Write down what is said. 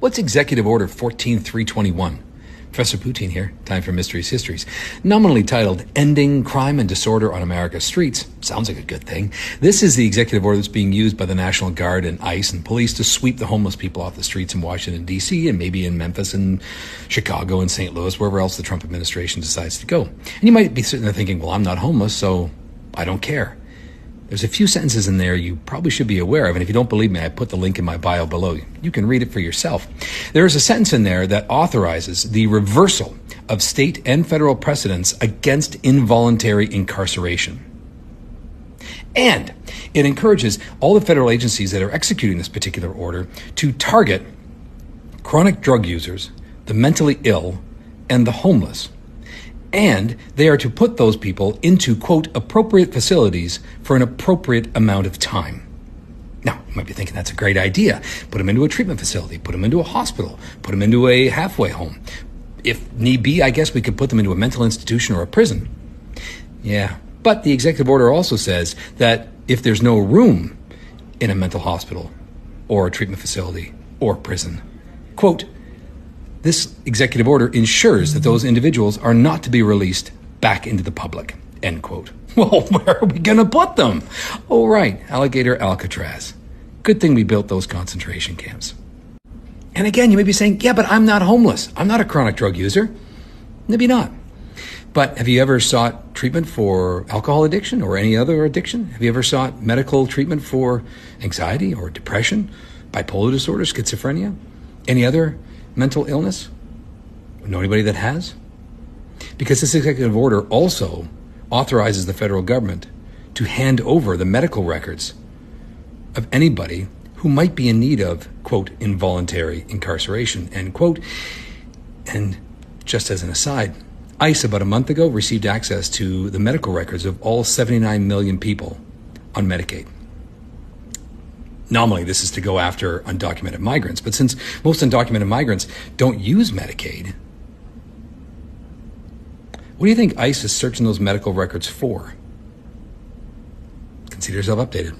What's Executive Order 14321? Professor Poutine here, time for Mysteries Histories. Nominally titled Ending Crime and Disorder on America's Streets. Sounds like a good thing. This is the executive order that's being used by the National Guard and ICE and police to sweep the homeless people off the streets in Washington, D.C. and maybe in Memphis and Chicago and St. Louis, wherever else the Trump administration decides to go. And you might be sitting there thinking, well, I'm not homeless, so I don't care. There's a few sentences in there you probably should be aware of, and if you don't believe me, I put the link in my bio below. You can read it for yourself. There is a sentence in there that authorizes the reversal of state and federal precedents against involuntary incarceration. And it encourages all the federal agencies that are executing this particular order to target chronic drug users, the mentally ill, and the homeless. And they are to put those people into, quote, appropriate facilities for an appropriate amount of time. Now, you might be thinking that's a great idea. Put them into a treatment facility, put them into a hospital, put them into a halfway home. If need be, I guess we could put them into a mental institution or a prison. Yeah, but the executive order also says that if there's no room in a mental hospital or a treatment facility or prison, quote, this executive order ensures that those individuals are not to be released back into the public, end quote. Well, where are we going to put them? Oh, right, Alligator Alcatraz. Good thing we built those concentration camps. And again, you may be saying, yeah, but I'm not homeless. I'm not a chronic drug user. Maybe not. But have you ever sought treatment for alcohol addiction or any other addiction? Have you ever sought medical treatment for anxiety or depression, bipolar disorder, schizophrenia, any other mental illness? Know anybody that has? Because this executive order also authorizes the federal government to hand over the medical records of anybody who might be in need of, quote, involuntary incarceration, end quote. And just as an aside, ICE about a month ago received access to the medical records of all 79 million people on Medicaid. Nominally, this is to go after undocumented migrants, but since most undocumented migrants don't use Medicaid, what do you think ICE is searching those medical records for? Consider yourself updated.